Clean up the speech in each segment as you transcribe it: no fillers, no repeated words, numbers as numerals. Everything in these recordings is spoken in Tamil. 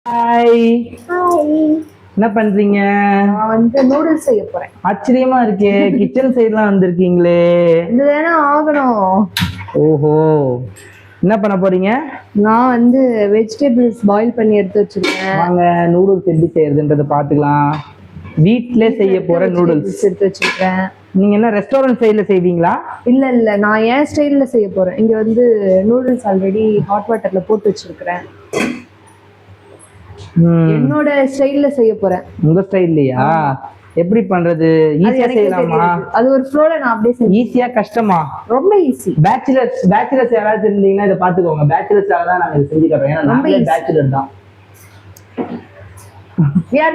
ஹாய். ஹாய். என்ன பண்றீங்க? நான் வந்து நூடுல்ஸ் செய்ய போறேன். ஆச்சரியமா இருக்கே, கிச்சன் சைடுலாம் வந்திருக்கீங்களே. இதுதானே ஆகணும். ஓஹோ, என்ன பண்ண போறீங்க? நான் வந்து வெஜிடபிள்ஸ் பாயில் பண்ணி எடுத்து வச்சிருக்கேன். வாங்க நூடுல்ஸ் எப்படி செய்யறதுன்றத பாத்துக்கலாம். வீட்ல செய்ய போற நூடுல்ஸ் எடுத்து வச்சிருக்கேன். நீங்க என்ன ரெஸ்டாரண்ட் ஸ்டைல்ல செய்வீங்களா? இல்ல நான் என் ஸ்டைல்ல செய்ய போறேன். இங்க வந்து நூடுல்ஸ் ஆல்ரெடி ஹாட் வாட்டர்ல போட்டு வச்சிருக்கேன். என்னோட ஸ்டைல்ல செய்ய போறேன். உங்க ஸ்டைல்லையா? எப்படி பண்றது? ஈஸியா செய்யலாமா? அது ஒரு ஃப்ளோல நான் அப்படியே செய்வேன். ஈஸியா கஷ்டமா? ரொம்ப ஈஸி. பேச்சுலர்ஸ் யாராவது இருந்தீங்கன்னா இதை பாத்துக்கோங்க. பேச்சுலர்ஸால தான் நாங்க இதை செஞ்சு தரோம். ஏன்னா நாங்களே பேச்சுலர் தான். we are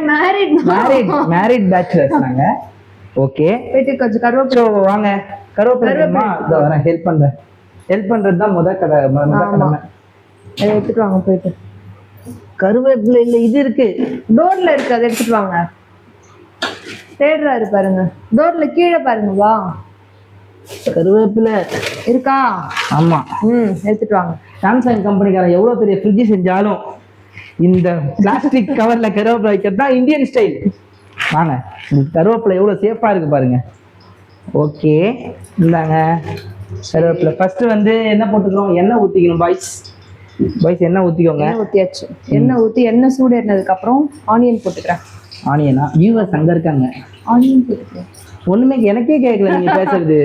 married bachelors நாங்க. ஓகே, போயிட்டு கொஞ்சம் கருவேப்பிலை வாங்க. கருவேப்பிலை வரேன், ஹெல்ப் பண்றது தான் முத கடமை. எடுத்துட்டு வாங்க. போயிட்டு கருவேப்பிலை இல்ல, இது இருக்கு, டோர்ல இருக்கு, அதை எடுத்துட்டு வாங்க. தேடுறாரு பாருங்க, டோர்ல கீழே பாருங்க. வா, கருவேப்பிலை இருக்கா? ஆமா. எடுத்துட்டு வாங்க. சாம்சங் கம்பெனிக்காரன் எவ்வளவு பெரிய ஃப்ரிட்ஜ் செஞ்சாலும் இந்த பிளாஸ்டிக் கவர்ல கருவேப்பிலை வைக்கிறது தான் இந்தியன் ஸ்டைல். வாங்க, கருவேப்பிலை எவ்வளவு சேஃபா இருக்கு பாருங்க. ஓகே, இந்தாங்க கருவேப்பிலை. ஃபர்ஸ்ட் வந்து என்ன போட்டுக்கிறோம்? எண்ணெய் ஊத்திக்கணும் பாய்ஸ். எண்ணெய் ஊத்திக்கோங்க. எண்ணெய் ஊத்தியாச்சு. எண்ணெய் ஊத்தி எண்ணெய் சூடு ஏறினதுக்கு அப்புறம் ஆனியன் போட்டுக்கிறேன். ஆனியனா? வியூவர்ஸ் அங்க இருக்காங்க. ஆனியன் போட்டுக்கிறேன். ஒண்ணுமே எனக்கே கேட்கல நீங்க பேசுறது.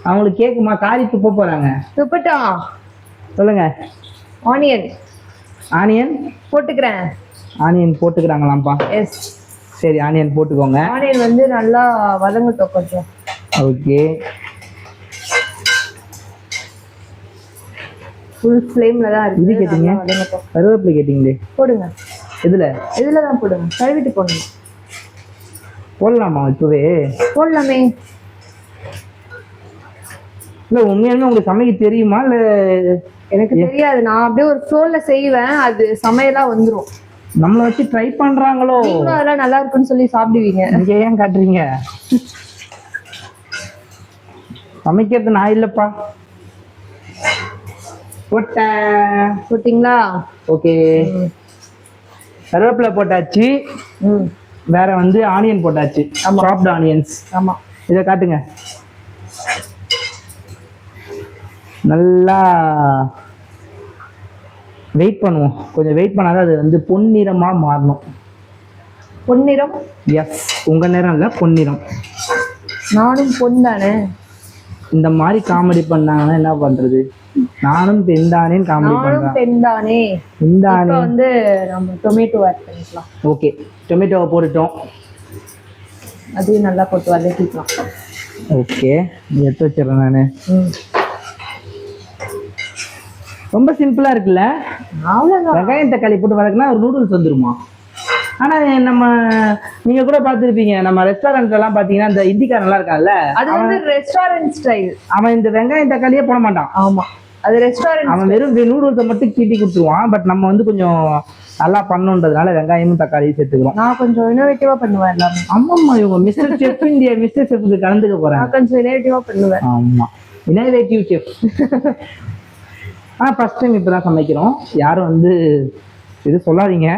அவங்களுக்கு கேக்குமா? காரி துப்ப போறாங்க. துப்பட்டா? சொல்லுங்க. ஆனியன் போட்டுக்கிறேன். ஆனியன் போட்டுக்கிறாங்களாம்ப்பா? எஸ். சரி, ஆனியன் போட்டுக்கோங்க. ஆனியன் வந்து நல்லா வதங்கட்டும் கொஞ்சம். ஓகே, ஃபுல் ஃப்ளேம்ல தான் இருக்கு. இது கேட்டீங்க? கருவேப்பிலை கேட்டீங்களே, போடுங்க. இதுல தான் போடுங்க. கழுவிட்டு போடுங்க. போடலாமா? இப்பவே போடலாமே. இல்ல உண்மையாலுமே உங்களுக்கு சமைக்க தெரியுமா? இல்ல எனக்கு தெரியாது. நான் அப்படியே ஒரு ஃப்ளோர்ல செய்வேன். அது சமையலா வந்துரும். நம்மள வச்சு ட்ரை பண்றாங்களோ? நீங்களும் அதெல்லாம் நல்லா இருக்குன்னு சொல்லி சாப்பிடுவீங்க. நீங்க ஏன் காட்டுறீங்க? சமைக்கிறது நான் இல்லப்பா. போட்டீங்களா? ஓகே, கருவேப்பிலை போட்டாச்சு. வேற வந்து ஆனியன் போட்டாச்சு. Soft onions. ஆமா, இதை காட்டுங்க. நல்லா வெயிட் பண்ணுவோம். கொஞ்சம் வெயிட் பண்ணாதான் அது வந்து பொன்னிறமா மாறணும். பொன்னிறம்? எஸ், உங்க நிறம் இல்ல, பொன்னிறம். நானும் பொன் தானே. இந்த மாதிரி காமெடி பண்ணாங்கன்னா என்ன பண்றது? நானும் பெண் தானேன்னு காமெடி பண்றேன். பெண் தானே. இப்போ வந்து நம்ம டொமேட்டோ ஆட் பண்ணிக்கலாம். ஓகே, டொமேட்டோவை போட்டுட்டோம். அதையும் நல்லா போட்டு வதக்கிக்கலாம். ஓகே, எடுத்து வச்சிடறேன் நானு. ரொம்ப சிம்பிளா இருக்குல்ல? அவ்வளவுதான். வெங்காயம் தக்காளி போட்டு வதக்கினா ஒரு நூடுல்ஸ் வந்துருமா? ஆனா நம்ம நீங்க கூட பாத்துருப்பீங்க, நம்ம ரெஸ்டாரண்ட்ல எல்லாம் பாத்தீங்கன்னா இந்த இந்திக்காரன் எல்லாம் இருக்கான்ல, அது வந்து ரெஸ்டாரண்ட் ஸ்டைல். அவன் இந்த வெங்காயம் தக்காளியே போட மாட்டான். ஆமா, அது ரெஸ்டாரண்ட். அவன் வெறும் நூடுல்ஸை மட்டும் கீட்டி கொடுத்துருவான். பட் நம்ம வந்து கொஞ்சம் நல்லா பண்ணுன்றதுனால வெங்காயமும் தக்காளியும் சேர்த்துக்கிறோம். நான் கொஞ்சம் இனோவேட்டிவா பண்ணுவேன் எல்லாமே. ஆமாம்மா, இவங்க மிஸ்டர் செஃப் இந்தியா மிஸ்டர் செஃப்க்கு கலந்துக்க போறேன். நான் கொஞ்சம் இனோவேட்டிவா பண்ணுவேன். ஆமா, இனோவேட்டிவ் செஃப். ஃபர்ஸ்ட் டைம் இப்பதான் சமைக்கிறோம். யாரும் வந்து இது சொல்லாதீங்க.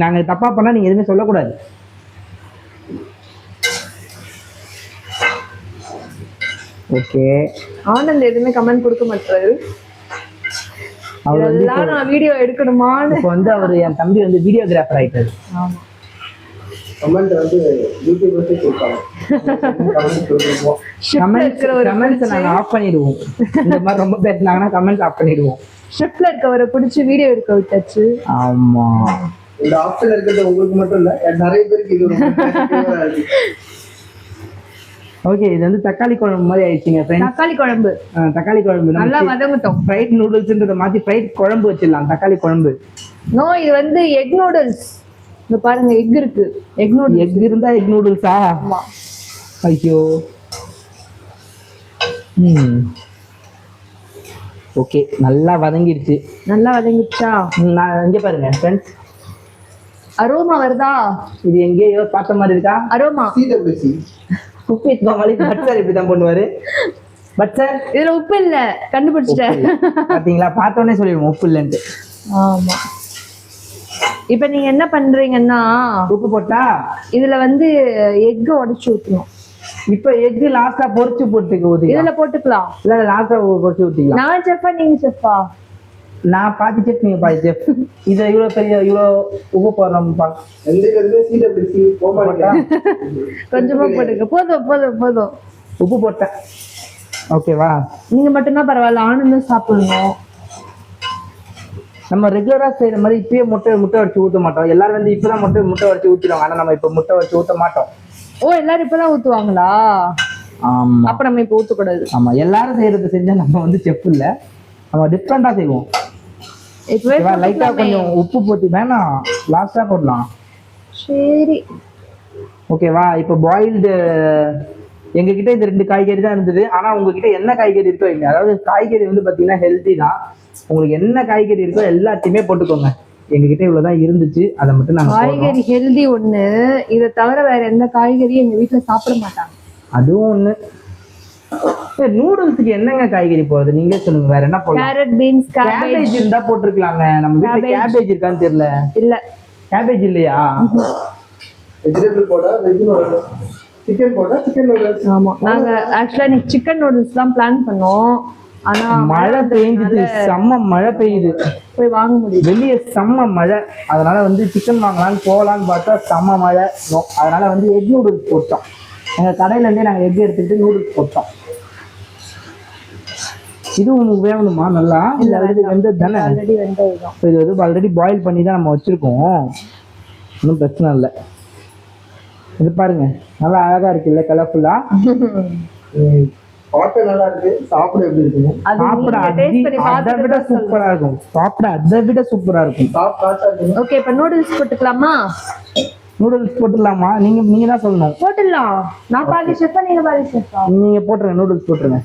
நாங்க தப்பா பண்ணா நீங்க எதுவுமே சொல்லக்கூடாது. ஓகே, ஆனந்த் எதுவுமே கமெண்ட் கொடுக்க மாட்டாரு. அவர் வந்து நான் வீடியோ எடுக்கணுமான்னு இப்போ வந்து அவர் என் தம்பி வந்து வீடியோகிராஃபர் ஆயிட்டாரு. ஆமா, கமெண்ட் வந்து யூடியூபர்ஸே கொடுப்பாங்க. கமெண்ட்ஸ் நாங்க ஆஃப் பண்ணிடுவோம். இந்த மாதிரி ரொம்ப பேசினாங்கன்னா கமெண்ட்ஸ் ஆஃப் பண்ணிடுவோம். ஷிப்ல இருக்கவரை பிடிச்சி வீடியோ எடுக்க விட்டாச்சு. ஆமா, இந்த ஆப்ஷன் இருக்கிறது உங்களுக்கு மட்டும் இல்ல, நிறைய பேருக்கு இது இருக்கு. ஓகே, இது வந்து தக்காளி குழம்பு மாதிரி ஆயிடுச்சுங்க ஃப்ரெண்ட்ஸ். தக்காளி குழம்பு நல்லா வதங்கட்டும். ஃப்ரைட் நூடுல்ஸ்ன்றத மாத்தி ஃப்ரைட் குழம்பு வச்சிடலாம். தக்காளி குழம்பு. நோ, இது வந்து எக் நூடுல்ஸ். இந்த பாருங்க, எக் இருக்கு. எக் இருந்தா எக் நூடுல்ஸா? ஆமா. ஐயோ. ஓகே, நல்லா வதங்கிடுச்சு. நான் இங்க பாருங்க ஃப்ரெண்ட்ஸ், அரோமா வருதா? இது எங்கேயோ பார்த்த மாதிரி இருக்கா? அரோமா. உப்பு கோமாளி பட்சர் இப்படிதான் பண்ணுவாரு. பட்சர் இதுல உப்பு இல்ல, கண்டுபிடிச்சிட்டேன். பாத்தீங்களா? பார்த்தோன்னே சொல்லிடுவோம் உப்பு இல்லைன்ட்டு. ஆமா. இப்ப நீங்க என்ன பண்றீங்கன்னா உப்பு போட்டா இதுல வந்து எக் உடைச்சு ஊத்தணும். இப்ப எக் லாஸ்டா பொரிச்சு போட்டுக்க ஊத்திக்கலாம். இதுல போட்டுக்கலாம். இல்ல லாஸ்டா பொரிச்சு ஊத்திக்கலாம். நான் செஃப்பா நீங்க செஃப்பா? நான் பாதி செஃப் நீங்க பாதி செஃப். இதை இவ்வளோ உப்பு போடுறோம்ப்பா. கொஞ்சமா போட்டுக்க. போதும் போதும் போதும். உப்பு போட்டேன். ஓகேவா? நீங்க மட்டும்தான் பரவாயில்ல, ஆனந்தம் சாப்பிடணும். நம்ம ரெகுலரா செய்யற மாதிரி இப்பயே முட்டை வச்சு ஊத்த மாட்டோம். எல்லாரும் வந்து இப்பதான் முட்டை வச்சு ஊத்திடுவாங்க. ஆனா நம்ம இப்ப முட்டை வச்சு ஊத்த மாட்டோம். ஓ, எல்லாரும் இப்பதான் ஊத்துவாங்களா? ஆமா. அப்ப நம்ம இப்ப ஊத்தக்கூடாது. ஆமா, எல்லாரும் செய்யறது செஞ்சா நம்ம வந்து செஃப் இல்ல, நம்ம டிஃப்ரெண்டா செய்வோம். இப்பவே லைட்டா கொஞ்சம் உப்பு போட்டு வேணாம், லாஸ்டா போடலாம். சரி, ஓகேவா? இப்போ பாயில்டு எங்ககிட்ட இந்த 2 காய்கறி தான் இருந்தது. ஆனா உங்ககிட்ட என்ன காய்கறி இருக்கோ இங்க, அதாவது காய்கறி வந்து பாத்தீங்கன்னா ஹெல்த்தி தான். உங்களுக்கு என்ன காய்கறி இருக்கோ எல்லாத்தையுமே போட்டுக்கோங்க. எங்ககிட்ட இவ்வளவுதான் இருந்துச்சு, அதை மட்டும் நாங்க காய்கறி ஹெல்தி ஒண்ணு. இதை தவிர வேற எந்த காய்கறியும் எங்க வீட்டுல சாப்பிட மாட்டாங்க. அதுவும் ஒண்ணு. நூடுல்ஸ்க்கு என்னங்க காய்கறி போறது நீங்களே சொல்லுங்க. வேற என்ன போடலாம்? கேரட், பீன்ஸ், கேபேஜ் இருந்தா போட்டுருக்கலாங்க. நம்ம வீட்ல கேபேஜ் இருக்கான்னு தெரியல. இல்ல, கேபேஜ் இல்லையா? வெஜிடபிள் போடா, வெஜ் நூடுல்ஸ், சிக்கன் போடா, சிக்கன் நூடுல்ஸ். ஆமா, நாங்க ஆக்சுவலா இன்னைக்கு சிக்கன் நூடுல்ஸ் தான் பிளான் பண்ணோம். ஆனா மழை பெய்யுது, செம்ம மழை பெய்யுது, போய் வாங்க முடியும். வெளியே செம்ம மழை. அதனால வந்து சிக்கன் வாங்கலான்னு போகலான்னு பார்த்தா செம்ம மழை. அதனால வந்து எக் நூடுல்ஸ் போட்டோம். எங்க கடையில இருந்தே நாங்க எக் எடுத்துக்கிட்டு நூடுல்ஸ் போட்டோம். இது உங்களுக்கு வேணுமா? நல்லா இல்ல, ஆல்ரெடி வெந்தது தானே? ஆல்ரெடி வெந்ததுதான். இது வந்து ஆல்ரெடி பாயில் பண்ணி தான் நம்ம வச்சிருக்கோம். ஒன்றும் பிரச்சனை இல்லை. இது பாருங்க, நல்லா அழகா இருக்குல்ல, கலர்ஃபுல்லா. பார்க்க நல்லா இருக்கு. சாப்பிட எப்படி இருக்குங்க? சாப்பிட அதை விட சூப்பரா இருக்கும். சாப்பிட அதை விட சூப்பரா இருக்கும். ஓகே, இப்ப நூடுல்ஸ் போட்டுக்கலாமா? நூடுல்ஸ் போட்டுடலாமா? நீங்க தான் சொல்லணும். போட்டுடலாம். நான் பாதி செஃப்பா, நீங்க பாதி செஃப்பா? நீங்க போட்டுருங்க, நூடுல்ஸ் போட்டுருங்க.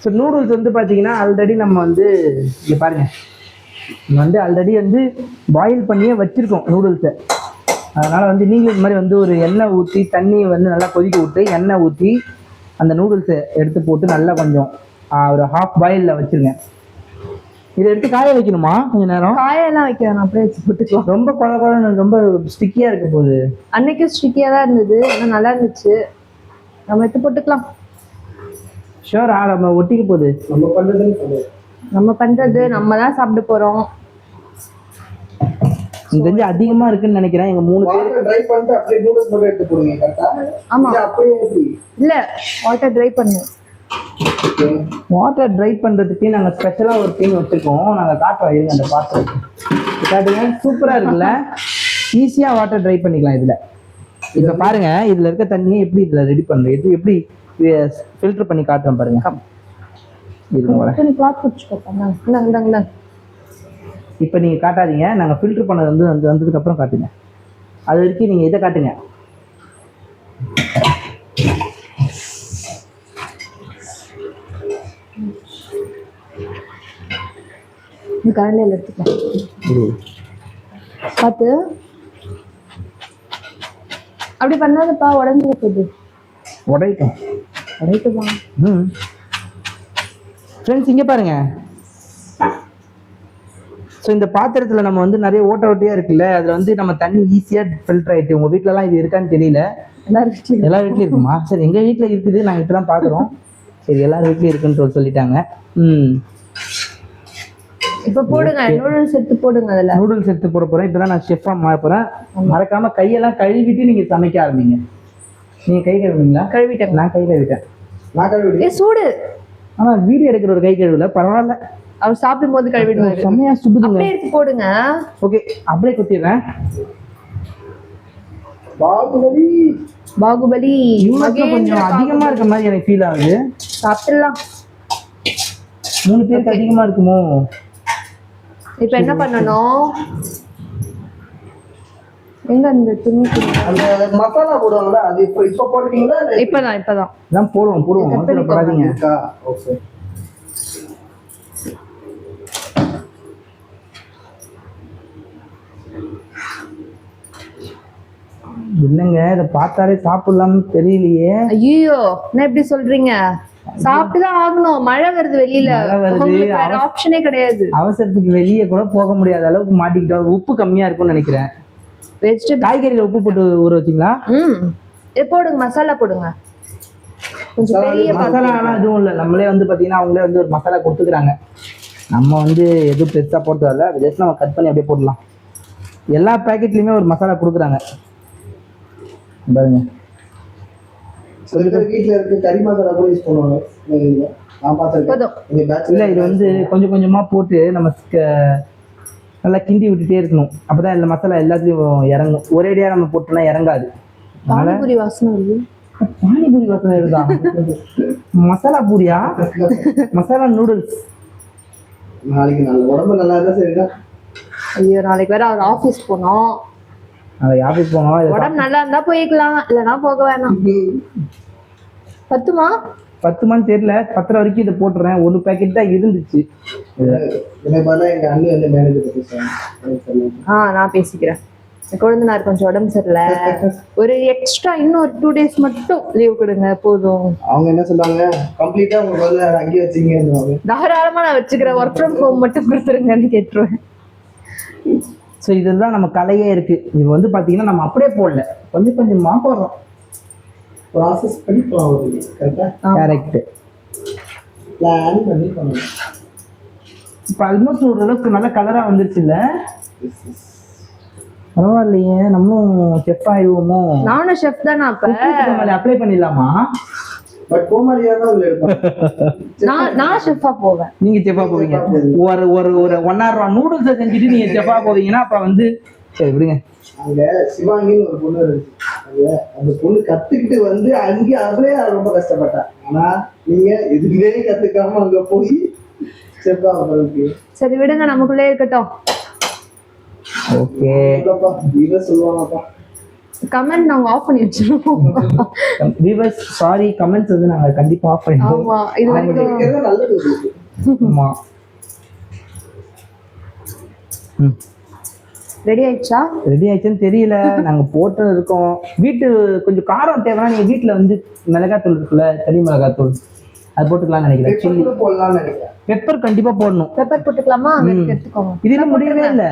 ஸோ நூடுல்ஸ் வந்து பார்த்தீங்கன்னா ஆல்ரெடி நம்ம வந்து இங்கே பாருங்க, நம்ம வந்து ஆல்ரெடி வந்து பாயில் பண்ணியே வச்சிருக்கோம் நூடுல்ஸை. அதனால வந்து நீங்களும் இது மாதிரி வந்து ஒரு எண்ணெய் ஊற்றி, தண்ணியை வந்து நல்லா கொதிக்க விட்டு எண்ணெய் ஊற்றி அந்த நூடுல்ஸை எடுத்து போட்டு நல்லா கொஞ்சம் ஒரு ஹாஃப் பாயிலில் வச்சிருங்க. இதை எடுத்து காய வைக்கணுமா? கொஞ்சம் நேரம் காயெல்லாம் வைக்க வேணாம், அப்படியே வச்சு போட்டுக்கலாம். ரொம்ப குழந்தை ரொம்ப ஸ்டிக்கியாக இருக்க போகுது. அன்னைக்கும் ஸ்டிக்கியாக தான் இருந்தது, ஆனால் நல்லா இருந்துச்சு. நம்ம எடுத்து போட்டுக்கலாம். ஷோரா? நம்ம ஒட்டிக்க போகுது. நம்ம பண்றது நம்ம தான் சாப்பிட போறோம். இது கொஞ்சம் அதிகமா இருக்குன்னு நினைக்கிறேன். எங்க 3 பேர் ட்ரை பண்ணிட்டு அப்படியே நூடுல்ஸ் மட்டும் எடுத்து போடுங்க. கரெக்ட்டா? ஆமா, அப்படியே இல்ல, வாட்டர் ட்ரை பண்ணுவோம். வாட்டர் ட்ரை பண்றதுக்கு நாங்க ஸ்பெஷலா ஒரு டீம் வச்சிருக்கோம். நாங்க காட்டுறோம், இருங்க அந்த பாத்திரம் காட்டுங்க. சூப்பரா இருக்குல்ல, ஈஸியா வாட்டர் ட்ரை பண்ணிக்கலாம் இதுல. இப்ப பாருங்க, இதுல இருக்க தண்ணியை எப்படி இதுல ரெடி பண்றது, எப்படி ஃபில்டர் பண்ணி காட்டுறேன் பாருங்க. இப்ப நீங்க காட்டாதீங்க, நாங்க ஃபில்டர் பண்ணது வந்து வந்ததுக்கு அப்புறம் காட்டுங்க. அது வரைக்கும் நீங்க இதை காட்டுங்க. கரண்டியில் எடுத்துக்கலாம். பார்த்து அப்படி பண்ணாதப்பா, உடஞ்சி போகுது. உடைக்கும். உடைக்குமா? ஃப்ரெண்ட்ஸ் இங்கே பாருங்க. ஸோ இந்த பாத்திரத்தில் நம்ம வந்து நிறைய ஓட்டையாக இருக்குல்ல, அதில் வந்து நம்ம தண்ணி ஈஸியாக ஃபில்டர் ஆகிட்டு. உங்கள் வீட்டிலலாம் இது இருக்கான்னு தெரியல. எல்லா வீட்லையும் இருக்குமா? சரி, எங்கள் வீட்டில் இருக்குது, நாங்கள் இப்போ தான் பார்க்குறோம். சரி, எல்லார் வீட்லையும் இருக்குன்னு சொல்லிட்டாங்க. இப்போ போடுங்க, நூடுல்ஸ் எடுத்து போடுங்க. அதில் நூடுல்ஸ் எடுத்து போட போகிறேன். இப்போ தான் நான் ஷெஃபாக மாற போகிறேன். மறக்காமல் கையெல்லாம் கழுவிட்டு நீங்கள் சமைக்க ஆரம்பிங்க. நீங்கள் கை கழுவுங்களா? கழுவிட்டேன். நான் கை கழுவிட்டேன். நான் கழுவிட்டேன். சூடு. ஆனால் வீடியோ எடுக்கிற ஒரு கை கழுவுல, பரவாயில்ல. அவர் சாப்பிடும் போது கழுவிடுவாரு. செம்மையா சுடுதுங்க. அப்படியே எடுத்து போடுங்க. ஓகே, அப்படியே குத்திடுறேன். பாகுபலி. பாகுபலி கொஞ்சம் அதிகமா இருக்க மாதிரி எனக்கு ஃபீல் ஆகுது. சாப்பிடலாம். 3 பேருக்கு அதிகமா இருக்குமோ? இப்போ என்ன பண்ணணும்? எங்க அந்த துணி அந்த மசாலா போடுவாங்கல, அது இப்போ போடுவீங்களா? இப்பதான் தான் போடுவோம். போடாதீங்க. ஓகே, என்னங்க இதை பார்த்தாலே சாப்பிடலாம்னு தெரியலையே. ஐயோ, என்ன எப்படி சொல்றீங்க? சாப்பிட்டுதான் ஆகணும். மழை வருது வெளியில, மழை வருது, உங்களுக்கு வேற ஆப்ஷனே கிடையாது. அவசரத்துக்கு வெளியே கூட போக முடியாத அளவுக்கு மாட்டிக்கிட்டோம். உப்பு கம்மியா இருக்கும்னு நினைக்கிறேன். வெஜிடபிள் காய்கறியில உப்பு போட்டு ஊற வச்சிங்களா? இது போடுங்க, மசாலா போடுங்க. கொஞ்சம் பெரிய மசாலாலாம் எதுவும் இல்லை, நம்மளே வந்து பாத்தீங்கன்னா அவங்களே வந்து ஒரு மசாலா கொடுத்துக்கிறாங்க. நம்ம வந்து எதுவும் பெருசா போட்டது இல்லை, ஜஸ்ட் நம்ம கட் பண்ணி அப்படியே போடலாம். எல்லா பேக்கெட்லயுமே ஒரு மசாலா கொடுக்குறாங்க பாருங்க. வீட்டுல இருக்கு கறி மசாலா கூட யூஸ் பண்ணுவாங்க. நான் பார்த்துருக்கேன். இல்லை, இது வந்து கொஞ்சம் கொஞ்சமா போட்டு நம்ம நல்லா கிண்டி விட்டுட்டே இருக்கணும். அப்பதான் இந்த மசாலா எல்லாத்துலயும் இறங்கும். ஒரேடியா நம்ம போட்டோம்னா இறங்காது. பானிபூரி வாசனை வருது. பானிபூரி வாசனை வருதா? மசாலா பூரியா? மசாலா நூடுல்ஸ். நாளைக்கு நல்ல உடம்பு நல்லா இருந்தா சரிதான். ஐயோ, நாளைக்கு வேற அவர் ஆபீஸ் போனோம். நாளைக்கு ஆஃபீஸ் போனோம். உடம்பு நல்லா இருந்தா போய்க்கலாம், இல்லைன்னா போக வேணாம். பத்துமா? 10 தெரியல, 10 வரைக்கும் இதை போட்டுறேன். ஒரு பேக்கெட் தான் இருந்துச்சு. எனக்கு பார்த்தா எங்க அண்ணி வந்து மேனேஜர் பேசுறாங்க. நான் பேசிக்கிறேன். குழந்தைனார் கொஞ்சம் உடம்பு சரியில்லை, ஒரு எக்ஸ்ட்ரா இன்னும் ஒரு 2 days மட்டும் லீவ் கொடுங்க போதும். அவங்க என்ன சொல்றாங்க, கம்ப்ளீட்டா உங்களுக்கு வந்து அங்கேயே வச்சிங்க. தாராளமா நான் வச்சுக்கிறேன், ஒர்க் ஃப்ரம் ஹோம் மட்டும் கொடுத்துருங்கன்னு கேட்டுருவேன். ஸோ இதெல்லாம் நம்ம கலையே இருக்கு. இது வந்து பார்த்தீங்கன்னா நம்ம அப்படியே போடல, கொஞ்சம் கொஞ்சமா போடுறோம். ப்ராசஸ் பண்ணி போகுது. கரெக்டா? கரெக்ட். பிளான் பண்ணி பண்ணணும். இப்போ ஆல்மோஸ்ட் ஓரளவுக்கு நல்ல கலராக வந்துருச்சு இல்லை? பரவாயில்லையே, நம்மளும் செஃப் ஆயிடுவோமோ. நானும் செஃப் தானே. அப்ப அப்ளை பண்ணிடலாமா? பட் கோமாளியா தான் உள்ள இருப்பாங்க. நான் செஃப்பா போவேன். நீங்க செஃப்பா போவீங்க. ஒரு ஒரு ஒரு 1 hour நூடுல்ஸை செஞ்சுட்டு நீங்க செஃப்பா போவீங்கன்னா அப்ப வந்து சரி விடுங்க. அங்க சிவாங்கின்னு ஒரு பொண்ணு இருந்துச்சு. அந்த பொண்ணு கத்துக்கிட்டு வந்து அங்கே அவளே ரொம்ப கஷ்டப்பட்டா. ஆனா நீங்க எதுவுமே கத்துக்காம அங்க போய் செஃப்பா போறீங்க. சரி விடுங்க, நமக்குள்ளே இருக்கட்டும். ஓகே, இத சொல்லுவாங்கப்பா. கமெண்ட் நாங்க ஆஃப் பண்ணி வச்சிருவோம். வியூவர்ஸ் சாரி, கமெண்ட்ஸ் வந்து நாங்க கண்டிப்பா ஆஃப் பண்ணிடுவோம். ஆமா, இது வரைக்கும் நல்லது. ஆமா. ரெடி ஆயிடுச்சா? ரெடி ஆயிடுச்சுன்னு தெரியல, நாங்க போட்டு இருக்கோம். வீட்டு கொஞ்சம் காரம் தேவைன்னா நீங்க வீட்டுல வந்து மிளகாத்தூள் இருக்குல்ல, தனி மிளகாத்தூள், அது போட்டுக்கலாம்னு நினைக்கிறேன். சில்லி போடலாம்னு நினைக்கிறேன். பெப்பர் கண்டிப்பா போடணும். பெப்பர் போட்டுக்கலாமா? எடுத்துக்கோங்க. இதுல முடியவே இல்லை,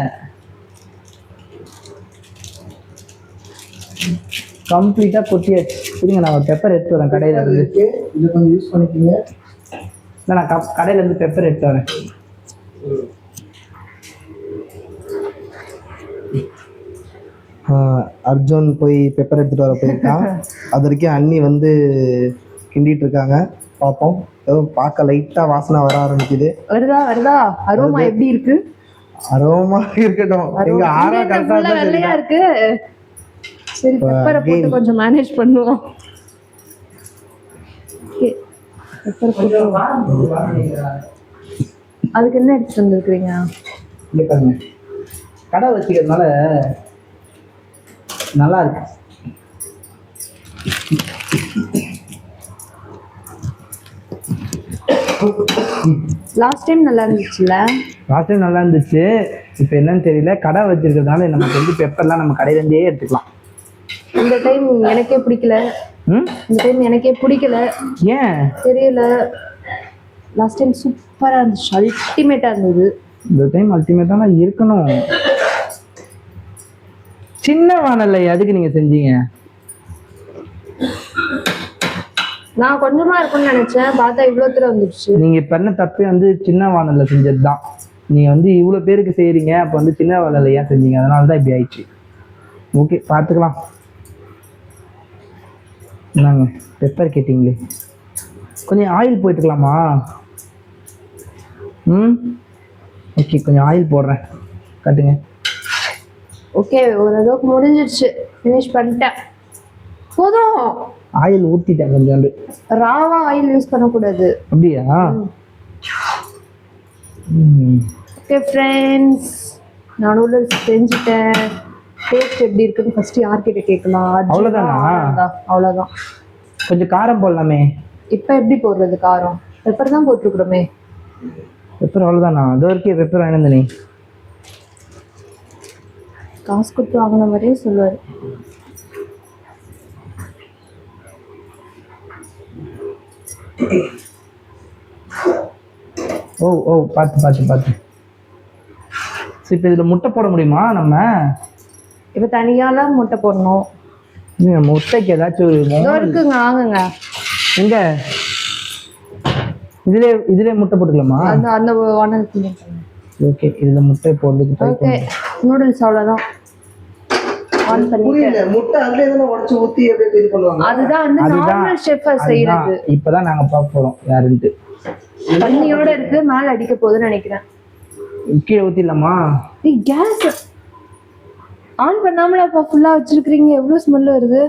கம்ப்ளீட்டா கொட்டியாச்சு. இருங்க, நான் ஒரு பெப்பர் எடுத்து வரேன் கடையில இருந்து. இதை கொஞ்சம் யூஸ் பண்ணிக்கோங்க. இல்லை, நான் கடையில இருந்து பெப்பர் எடுத்து வரேன். அர்ஜுன் போய் பெப்பர் எடுத்துட்டு வர போயிருக்கான். அது வரைக்கும் அண்ணி வந்து கிண்டிட்டு இருக்காங்க. பார்ப்போம். ஏதோ பார்க்க லைட்டா வாசனை வர ஆரம்பிக்குது. வருதா? அரோமா எப்படி இருக்கு? அரோமா இருக்கட்டும். எங்க ஆரா கரெக்டா வெள்ளையா இருக்கு. சரி, பெப்பரை போட்டு கொஞ்சம் மேனேஜ் பண்ணுவோம். அதுக்கு என்ன எடுத்துட்டு வந்துருக்கீங்க? கடை வச்சுக்கிறதுனால நல்லா இருக்கு. லாஸ்ட் டைம் நல்லா இருந்துச்சுல்ல? லாஸ்ட் டைம் நல்லா இருந்துச்சு. இப்போ என்னன்னு தெரியல, கடை வச்சிருக்கிறதுனால நமக்கு வந்து பெப்பர்லாம் நம்ம கடையிலேருந்தே எடுத்துக்கலாம். இந்த டைம் எனக்கே பிடிக்கல. ஏன் தெரியல. லாஸ்ட் டைம் சூப்பரா இருந்துச்சு, அல்டிமேட்டா இருந்தது. இந்த டைம் அல்டிமேட்டா இருக்கணும். சின்ன வானல்ல அதுக்கு நீங்க செஞ்சீங்க? நான் கொஞ்சமா இருக்கும்னு நினைச்சேன், பார்த்தா இவ்வளோ தூரம் வந்துடுச்சு. நீங்க பண்ண தப்பே வந்து சின்ன வானல்ல செஞ்சது தான். நீங்க வந்து இவ்வளவு பேருக்கு செய்யறீங்க, அப்ப வந்து சின்ன வானல்ல ஏன் செஞ்சீங்க? அதனால தான் இப்படி ஆயிடுச்சு. ஓகே, பார்த்துக்கலாம். நாங்க பெப்பர் கேட்டிங்களே, கொஞ்சம் ஆயில் போயிட்டுக்கலாமா? ஓகே, கொஞ்சம் ஆயில் போடுறேன், கட்டுங்க. ஓகே, ஓரளவுக்கு முடிஞ்சிருச்சு, ஃபினிஷ் பண்ணிட்டேன். போதும். ஆயில் ஊற்றிட்டேன் கொஞ்சோண்டு. ராவா ஆயில் யூஸ் பண்ணக்கூடாது. அப்படியா? ஓகே ஃப்ரெண்ட்ஸ், நான் நூடுல்ஸ் செஞ்சுட்டேன். டேஸ்ட் எப்படி இருக்குன்னு ஃபர்ஸ்ட் யார்கிட்ட கேட்கலாம்? அவ்வளோதானா? அவ்வளோதான். கொஞ்சம் காரம் போடலாமே. இப்போ எப்படி போடுறது காரம்? பெப்பர் தான் போட்டுருக்குறோமே. பெப்பர் அவ்வளோதானா? அது வரைக்கும் பெப்பர் வாங்கினது நீ காசு கொடுத்து வாங்கின மாதிரியே சொல்லுவார். ஓ ஓ பார்த்து. ஸோ இப்போ இதில் முட்டை போட முடியுமா நம்ம? இப்போ தனியாலாம் முட்டை போடணும். முட்டைக்கு ஏதாச்சும் இதோ இருக்குங்க, வாங்குங்க. எங்க இதுல முட்டை போட்டுக்கலாமா? அந்த அந்த வானல். ஓகே, இதுல முட்டை போடுறதுக்கு ஓகே, நூடுல்ஸ் அவ்வளோதான். ஆன் பண்ணி புரியல, முட்டை அதுல எதுனா உடைச்சு ஊத்தி அப்படியே இது பண்ணுவாங்க. அதுதான் வந்து நார்மல் ஷெஃப் செய்யறது. இப்பதான் நாங்க பார்க்க போறோம் யாருன்ட்டு. தண்ணியோட இருக்கு, மேல அடிக்க போகுதுன்னு நினைக்கிறேன். கீழே ஊத்திடலாமா? கேஸ் ஆன் பண்ணாமலப்பா ஃபுல்லா வச்சிருக்கீங்க, எவ்வளவு ஸ்மெல் வருது.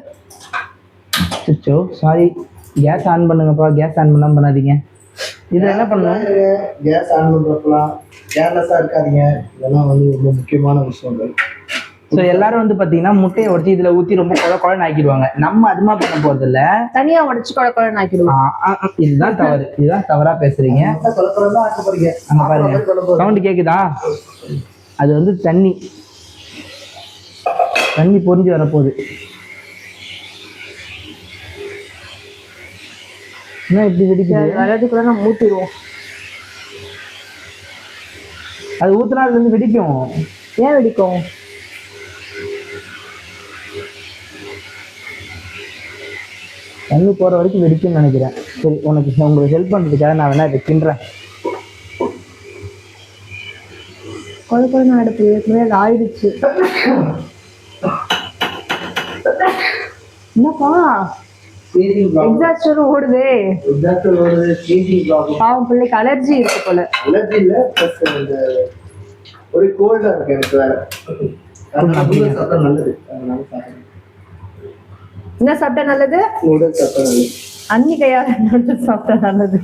அச்சோ சாரி, கேஸ் ஆன் பண்ணுங்கப்பா. கேஸ் ஆன் பண்ணாம பண்ணாதீங்க. இதுல என்ன பண்ணணும்? கேஸ் ஆன் பண்றப்பலாம் கேர்லெஸ்ஸா இருக்காதீங்க. இதெல்லாம் வந்து ரொம்ப முக்கியமான விஷயங்கள். ஸோ எல்லாரும் வந்து பாத்தீங்கன்னா முட்டையை உடச்சி இதுல ஊத்தி ரொம்ப குழன்னு ஆக்கிடுவாங்க. நம்ம அதுமா பண்ண போறது இல்ல, தனியா உடச்சு குழன்னு ஆக்கிடுவோம். இதுதான் தவறு, இதுதான் தவறா பேசுறீங்க. அங்க பாருங்க, சவுண்ட் கேக்குதா? அது வந்து தண்ணி பொரிஞ்சு வரப்போகுது. என்ன இப்படி வெடிக்குது? வரதுக்குள்ள நம்ம ஊத்திடுவோம். அது ஊத்துனா அதுல இருந்து வெடிக்கும். ஏன் வெடிக்கும்? தண்ணி போற வரைக்கும் வெடிக்கும்னு நினைக்கிறேன். சரி, உங்களுக்கு ஹெல்ப் பண்றதுக்காக நான் வேணா இதை கிண்டுறேன். குழப்பம் அடுப்பு ஏற்கனவே ஆயிடுச்சு. என்னப்பா எக்ஸாஸ்டர் ஓடுதே. பாவம் பிள்ளைக்கு அலர்ஜி இருக்கு போல. அலர்ஜி இல்ல, ஒரு கோல்டா இருக்கு எனக்கு வேற. சாப்பிட்டா நல்லது. என்ன சாப்பிட்டா நல்லது? நூடுல்ஸ் சாப்பிட்டா நல்லது. அன்னி கையால நூடுல்ஸ் சாப்பிட்டா நல்லது.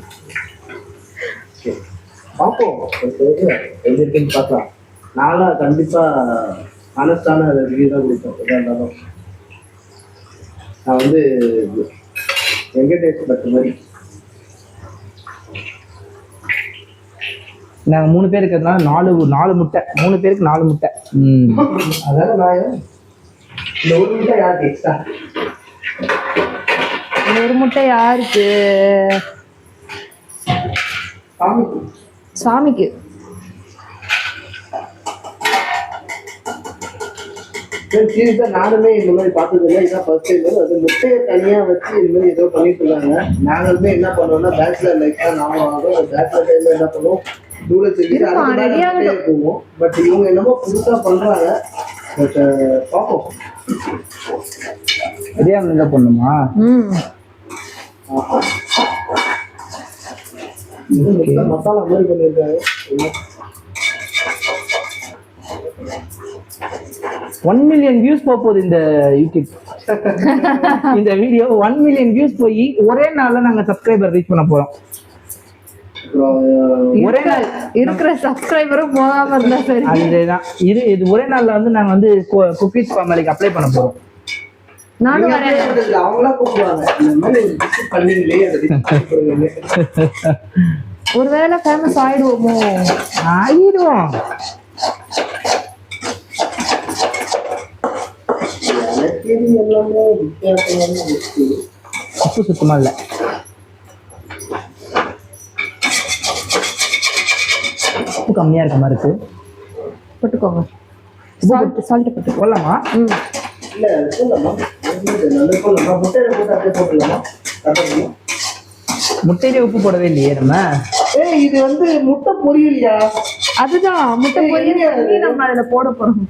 பார்ப்போம் எப்படி இருக்குன்னு பார்க்கலாம். நான்லாம் கண்டிப்பா ஆனஸ்டான ரிவ்யூ தான் கொடுப்பேன். எதாக இருந்தாலும் நான் வந்து வெங்கடேஷ் பட்டு மாதிரி. நாங்க 3 பேர் இருக்கிறதுனால 4 முட்டை, 3 பேருக்கு 4 முட்டை. அதாவது நான் இந்த ஒரு முட்டை யாருக்கு எக்ஸ்ட்ரா? ஒரு முட்டை யாருக்கு? சாமிக்கு. சீரியஸா நானுமே இந்த மாதிரி பார்த்தது இல்லை. இதான் ஃபர்ஸ்ட் டைம். அது முட்டையை தனியா வச்சு இந்த மாதிரி ஏதோ பண்ணிட்டு இருக்காங்க. நாங்களுமே என்ன பண்ணுவோம்னா பேச்சுலர் லைஃப் தான் நாம ஆகும். பேச்சுலர் டைம்ல என்ன பண்ணுவோம், நூடுல்ஸ் செஞ்சுட்டு போவோம். பட் இவங்க என்னமோ புதுசா பண்றாங்க. பட் பார்ப்போம். ரெடியா என்ன பண்ணுமா? மசாலா மாதிரி பண்ணியிருக்காங்க. 1 மில்லியன் வியூஸ் போகுது இந்த யூடியூப். இந்த வீடியோ 1 மில்லியன் வியூஸ் போய் ஒரே நாள்ல நாங்க சப்ஸ்கிரைபர் ரீச் பண்ண போறோம். ஒரே நாள் இருக்கிற சப்ஸ்கிரைபரும் போகாம இருந்தா சரி. அதுதான் இது ஒரே நாள்ல வந்து நாங்க வந்து குக்கீஸ் ஃபார்மலிக்கு அப்ளை பண்ண போறோம். நானும் வரேன். அவங்களா கூப்பிடுவாங்க இந்த மாதிரி பண்ணீங்களே. ஒருவேளை ஃபேமஸ் ஆயிடுவோமோ? ஆயிடுவோம். எல்லாமே வித்தியாசமான உப்பு சுத்தமா இல்லை. உப்பு கம்மியா இருக்க மாதிரி இருக்கு. போட்டுக்கோங்க. சால்ட் போட்டு போடலாமா? இல்ல சொல்லலாமா? முட்டையில போட்டு அப்படியே போட்டுடலாமா? முட்டையிலே உப்பு போடவே இல்லையே நம்ம. இது வந்து முட்டை பொரியலையா? அதுதான் முட்டை பொரியல் நம்ம அதுல போட போறோம்.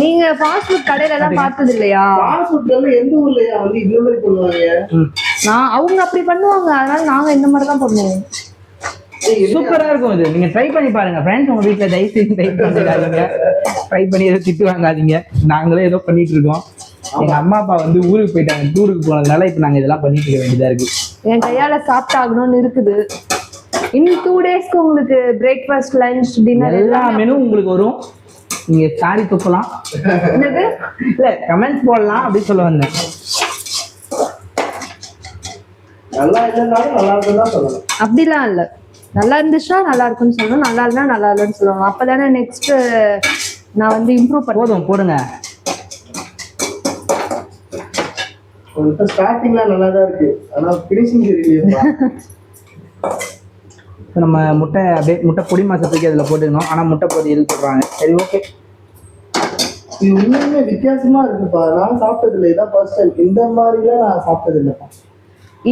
நீங்க ஃபாஸ்ட் ஃபுட் கடையில எல்லாம் பார்த்தது இல்லையா? எந்த ஊர்லயா வந்து இந்த மாதிரி பண்ணுவாங்க? அவங்க அப்படி பண்ணுவாங்க, அதனால நாங்க இந்த மாதிரி தான் பண்ணுவோம். சூப்பரா இருக்கும் இது. நீங்க ட்ரை பண்ணி பாருங்க ஃப்ரெண்ட்ஸ். உங்க வீட்டுல தயவு செய்து ட்ரை பண்ணிடாதீங்க. ட்ரை பண்ணி ஏதோ திட்டு வாங்காதீங்க. நாங்களே ஏதோ பண்ணிட்டு இருக்கோம். எங்க அம்மா அப்பா வந்து ஊருக்கு போயிட்டாங்க, டூருக்கு போனதுனால இப்ப நாங்க இதெல்லாம் பண்ணிட்டு இருக்க வேண்டியதா இருக்கு. என் கையால சாப்பிட்டாகணும்னு இருக்குது. இன்னும் 2 டேஸ்க்கு உங்களுக்கு பிரேக்ஃபாஸ்ட், லஞ்ச், டின்னர் எல்லா மெனு உங்களுக்கு வரும். நீங்க சாரி துப்பலாம். என்னது? இல்ல கமெண்ட்ஸ் போடலாம் அப்படி சொல்ல வந்தேன். நல்லா இல்லைனாலும் நல்லா இருக்குன்னு சொல்லலாம். அப்படிலாம் இல்ல, நல்லா இருந்துச்சுன்னா நல்லா இருக்குன்னு சொல்லணும், நல்லா இல்லைன்னா நல்லா இல்லைன்னு சொல்லணும். அப்பதானே நெக்ஸ்ட் நான் வந்து இம்ப்ரூவ் போதும் போடுங்க. உங்கள்கிட்ட ஸ்டார்டிங்லாம் நல்லா தான் இருக்கு ஆனா ஃபினிஷிங் தெரியலையேப்பா. இப்போ நம்ம முட்டை அப்படியே முட்டை பொடி மாசத்துக்கு அதில் போட்டுக்கணும். ஆனால் முட்டை பொரியல் போடுறாங்க. சரி ஓகே. இது உண்மையுமே வித்தியாசமா இருக்குப்பா. நான் சாப்பிட்டது இல்லை, இதான் ஃபர்ஸ்ட் டைம். இந்த மாதிரிலாம் நான் சாப்பிட்டது இல்லைப்பா.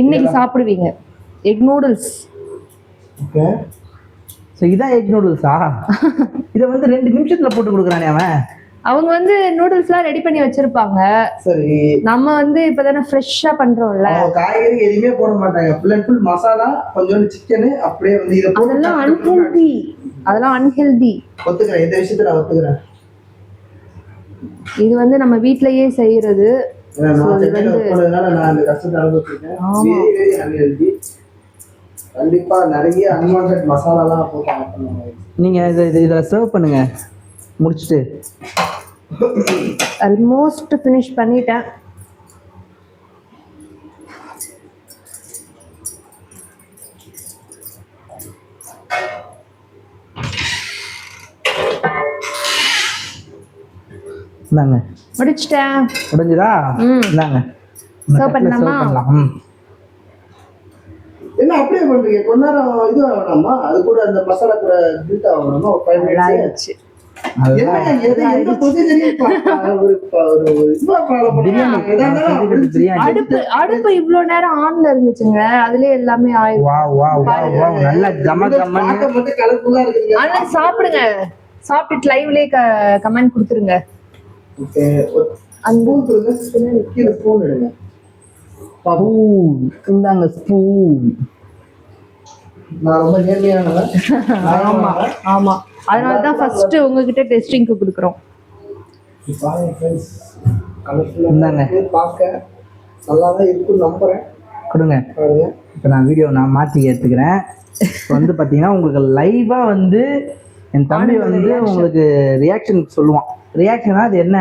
இன்னைக்கு சாப்பிடுவீங்க எக் நூடுல்ஸ். ஓகே. ஸோ இதான் எக் நூடுல்ஸா? இதை வந்து 2 நிமிஷத்தில் போட்டு கொடுக்குறானே அவன். அவங்க வந்து நூடுல்ஸ்லாம் ரெடி பண்ணி வச்சிருப்பாங்க. சரி. நம்ம வந்து இப்பதானே ஃப்ரெஷ்ஷா பண்றோம்ல. அவங்க காய்கறி எதுவுமே போட மாட்டாங்க. ஃபுல் அண்ட் ஃபுல் மசாலா, கொஞ்சோண்டு சிக்கனு, அப்படியே வந்து இதை போட்டு அதெல்லாம் அன்ஹெல்தி. அதெல்லாம் அன்ஹெல்தி. ஒத்துக்கிறேன், இந்த விஷயத்தை நான் ஒத்துக்கிறேன். இது வந்து நம்ம வீட்லயே செய்யறது. ஏன்னா நான் சென்னையில ஒர்க் பண்ணதுனால நான் இந்த கஷ்டத்தை அனுபவிச்சிருக்கேன். Very very unhealthy. கண்டிப்பா நிறைய அன்வான்ட் மசாலாலாம் போட்டு ஆட் பண்ணுவாங்க. நீங்கள் இதில் சர்வ் பண்ணுங்க முடிச்சுட்டு. ஆல்மோஸ்ட் ஃபினிஷ் பண்ணிட்டேன். இந்தாங்க. முடிச்சிட்டேன். முடிஞ்சுதா? இந்தாங்க. சர்வ் பண்ணலாமா? பண்ணலாம். என்ன அப்படியே பண்றீங்க? கொஞ்ச நேரம் இது ஆகணுமா? அது கூட அந்த மசாலா கூட ஹீட் ஆகணுமா? ஒரு 5 மினிட்ஸ் ஆயிடுச்சு. எந்த ப்ரொசீஜரையும் அடுப்பு இவ்ளோ நேரம் ஆன்ல இருந்துச்சுங்க. அதுலயே எல்லாமே ஆயிடும். Wow wow wow wow. நல்ல கமகமன்னு. மட்டும் கலர்ஃபுல்லா இருக்குது. ஆனா சாப்பிடுங்க. சாப்பிட்டு லைவ்லயே கமெண்ட் கொடுத்துருங்க. ஓகே. அந்த ஸ்பூன் கீழே ஸ்பூன் எடுங்க. ஸ்பூன். இந்தாங்க ஸ்பூன். நான் ரொம்ப நேர்மையானவன். ஆமா ஆமா. அதனாலதான் ஃபர்ஸ்ட் உங்ககிட்ட டெஸ்டிங்க்கு கொடுக்குறோம். பாருங்க ஃப்ரெண்ட்ஸ், கலர்ஃபுல்லா இந்தாங்க. பார்க்க நல்லா தான் இருக்குன்னு நம்புறேன். கொடுங்க. பாருங்க. இப்போ நான் வீடியோ மாற்றி எடுத்துக்கிறேன். இப்போ வந்து பார்த்தீங்கன்னா உங்களுக்கு லைவாக வந்து என் தம்பி வந்து உங்களுக்கு ரியாக்ஷன் சொல்லுவான். ரியாக்ஷனா அது என்ன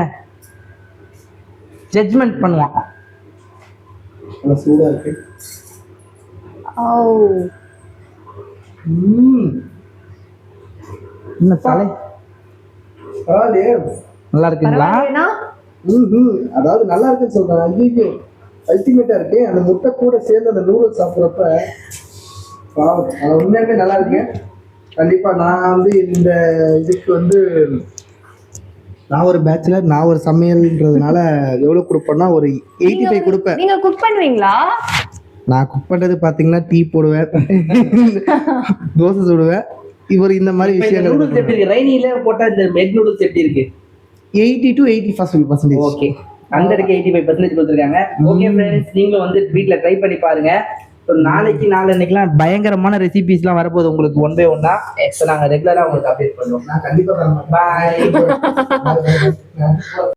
ஜட்ஜ்மெண்ட் பண்ணுவான். நல்லா சூடா இருக்கு. ஓ என்ன தலை பரவாயில்லையே. நல்லா இருக்குங்களா? பரவாயில்லைனா? அதாவது நல்லா இருக்குன்னு சொல்றேன். ஐயோ அல்டிமேட்டா இருக்கு. அந்த முட்டை கூட சேர்ந்து அந்த நூடுல்ஸ் சாப்பிட்றப்ப உண்மையாலுமே நல்லா இருக்கு. கண்டிப்பா நான் வந்து இந்த இதுக்கு வந்து நான் ஒரு பேச்சுலர், நான் ஒரு சமையல்ன்றதுனால எவ்வளவு கொடுப்பேன்னா ஒரு 85 கொடுப்பேன். நீங்க குக் பண்ணுவீங்களா? நான் குக் பண்றது பாத்தீங்கன்னா டீ போடுவேன், தோசை சுடுவேன். இவர் இந்த மாதிரி விஷயங்கள். நூடுல்ஸ் எப்படி இருக்கு? ரைனில போட்டா இந்த எக் நூடுல்ஸ் எப்படி இருக்கு? 80 to 85%. ஓகே. 100க்கு 85% கொடுத்துருக்காங்க. ஓகே ஃப்ரெண்ட்ஸ், நீங்களும் வந்து வீட்டில் ட்ரை பண்ணி பாருங்க. ஸோ நாளைக்கு நாளன்னைக்குலாம் பயங்கரமான ரெசிபிஸ்லாம் வரப்போகுது உங்களுக்கு 1 by 1-ஆ. ஸோ நாங்கள் ரெகுலராக உங்களுக்கு அப்டேட் பண்ணுவோம். நான் கண்டிப்பா பாய்.